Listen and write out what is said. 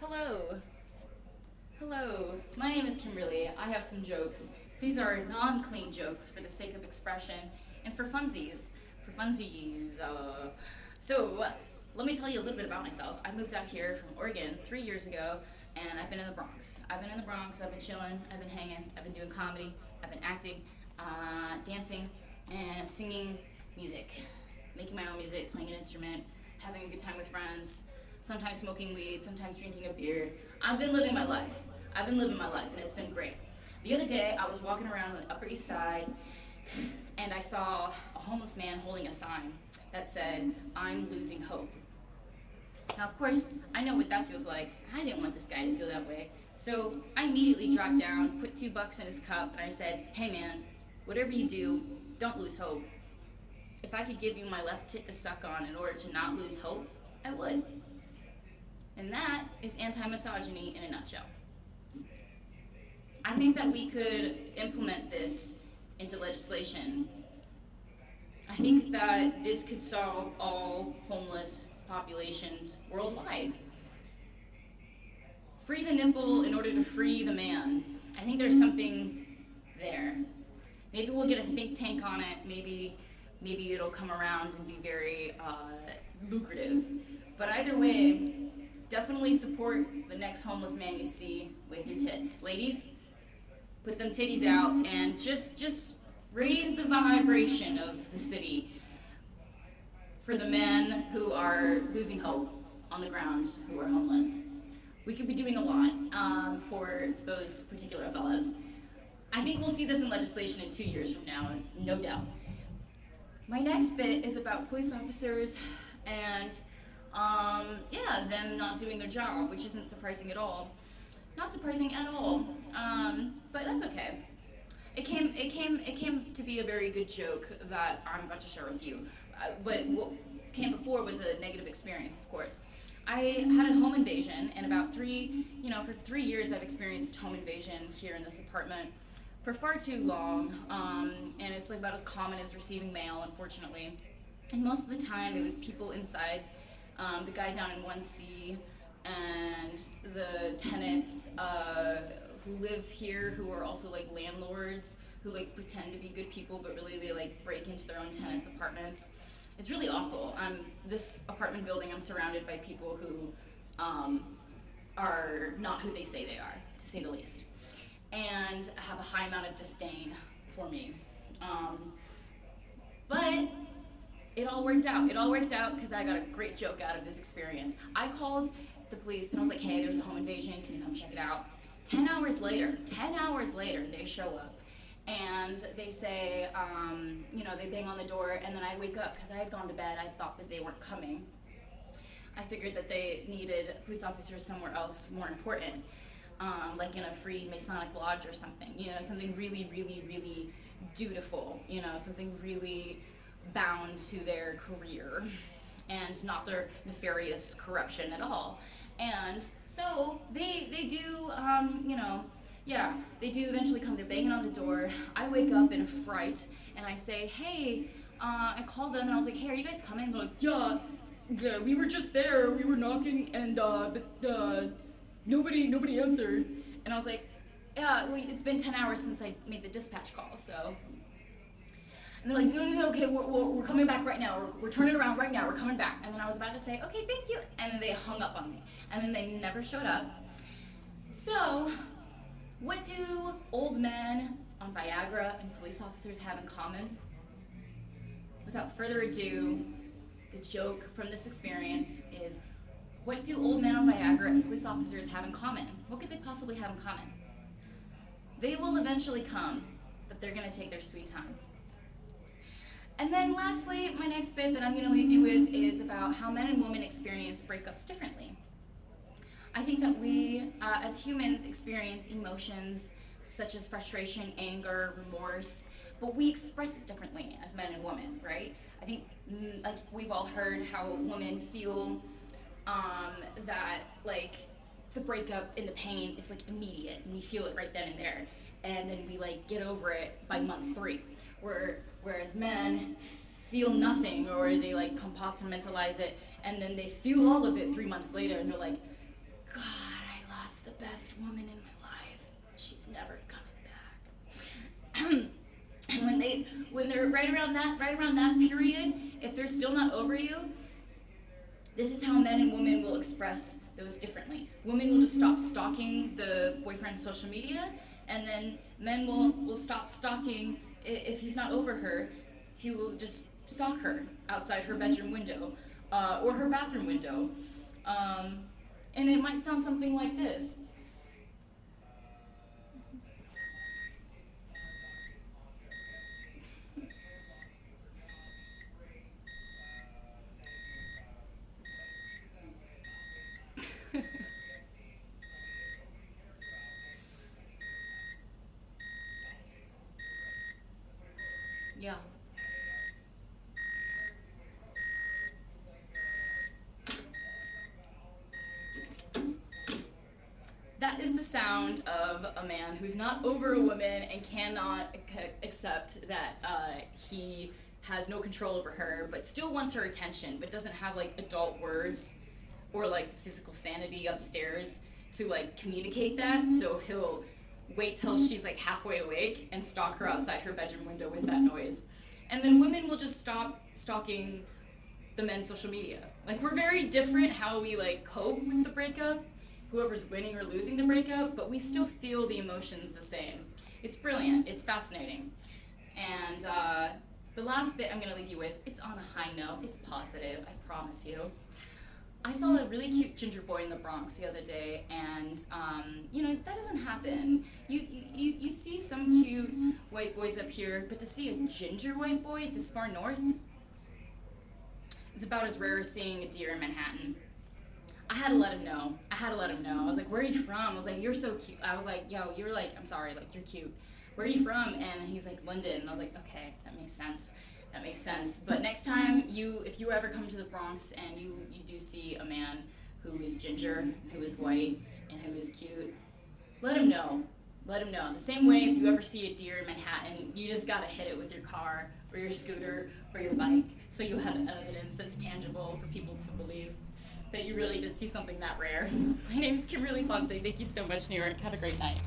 Hello. Hello. My name is Kimberly. I have some jokes. These are non-clean jokes for the sake of expression and for funsies. For funsies. So, let me tell you a little bit about myself. I moved out here from Oregon 3 years ago, and I've been in the Bronx. I've been chilling, I've been hanging, I've been doing comedy, I've been acting, dancing, and singing music. Making my own music, playing an instrument, having a good time with friends, sometimes smoking weed, sometimes drinking a beer. I've been living my life. I've been living my life, and it's been great. The other day, I was walking around on the Upper East Side, and I saw a homeless man holding a sign that said, "I'm losing hope." Now, of course, I know what that feels like. I didn't want this guy to feel that way. So I immediately dropped down, put $2 in his cup, and I said, "Hey man, whatever you do, don't lose hope. If I could give you my left tit to suck on in order to not lose hope, I would." And that is anti-misogyny in a nutshell. I think that we could implement this into legislation. I think that this could solve all homeless populations worldwide. Free the nipple in order to free the man. I think there's something there. Maybe we'll get a think tank on it. Maybe it'll come around and be very lucrative. But either way, definitely support the next homeless man you see with your tits. Ladies, put them titties out and just raise the vibration of the city for the men who are losing hope on the ground, who are homeless. We could be doing a lot for those particular fellas. I think we'll see this in legislation in 2 years from now, no doubt. My next bit is about police officers and them not doing their job, which isn't surprising at all. Not surprising at all, but that's okay. It came to be a very good joke that I'm about to share with you. But what came before was a negative experience, of course. I had a home invasion, and for 3 years I've experienced home invasion here in this apartment for far too long, and it's like about as common as receiving mail, unfortunately. And most of the time it was people inside, the guy down in 1C, and the tenants who live here who are also like landlords who like pretend to be good people but really they like break into their own tenants' apartments. It's really awful. This apartment building, I'm surrounded by people who are not who they say they are, to say the least, and have a high amount of disdain for me. But it all worked out. It all worked out because I got a great joke out of this experience. I called the police and I was like, "Hey, there's a home invasion. Can you come check it out?" 10 hours later, they show up and they say, they bang on the door, and then I wake up because I had gone to bed. I thought that they weren't coming. I figured that they needed police officers somewhere else more important, like in a free Masonic lodge or something, something really, really, really dutiful, something really bound to their career and not their nefarious corruption at all. And so they do, they do eventually come. They're banging on the door. I wake up in a fright and I say, "Hey," I called them and I was like, "Hey, are you guys coming?" They're like, yeah, we were just there. We were knocking and nobody answered. And I was like, "Yeah, well, it's been 10 hours since I made the dispatch call, so." And they're like, "No, okay, we're coming back right now. We're turning around right now. We're coming back." And then I was about to say, "Okay, thank you." And then they hung up on me. And then they never showed up. So, what do old men on Viagra and police officers have in common? Without further ado, the joke from this experience is, what do old men on Viagra and police officers have in common? What could they possibly have in common? They will eventually come, but they're going to take their sweet time. And then lastly, my next bit that I'm going to leave you with is about how men and women experience breakups differently. I think that we, as humans, experience emotions such as frustration, anger, remorse, but we express it differently as men and women, right? I think, like, we've all heard how women feel that, like, the breakup and the pain, it's, like, immediate, and we feel it right then and there, and then we, like, get over it by month 3. Whereas men feel nothing, or they like compartmentalize it, and then they feel all of it 3 months later, and they're like, "God, the best woman in my life. She's never coming back. And when they're right around that period, if they're still not over you, this is how men and women will express those differently. Women will just stop stalking the boyfriend's social media, and then men will stop stalking. If he's not over her, he will just stalk her outside her bedroom window or her bathroom window. And it might sound something like this. Yeah. That is the sound of a man who's not over a woman and cannot accept that he has no control over her, but still wants her attention, but doesn't have like adult words or like the physical sanity upstairs to like communicate that. So he'll wait till she's like halfway awake and stalk her outside her bedroom window with that noise. And then women will just stop stalking the men's social media. Like, we're very different how we like cope with the breakup, whoever's winning or losing the breakup, but we still feel the emotions the same. It's brilliant, it's fascinating. And the last bit I'm gonna leave you with, it's on a high note, it's positive, I promise you. I saw a really cute ginger boy in the Bronx the other day, and that doesn't happen. You see some cute white boys up here, but to see a ginger white boy this far north, it's about as rare as seeing a deer in Manhattan. I had to let him know. I was like, where are you from? I was like, you're so cute. I was like, yo, you're like, I'm sorry, like, you're cute. Where are you from? And he's like, London. And I was like, okay, that makes sense. But next time, if you ever come to the Bronx and you do see a man who is ginger, who is white, and who is cute, let him know. The same way if you ever see a deer in Manhattan, you just gotta hit it with your car, or your scooter, or your bike, so you have evidence that's tangible for people to believe that you really did see something that rare. My name's Kimberly Ponce. Thank you so much, New York. Have a great night.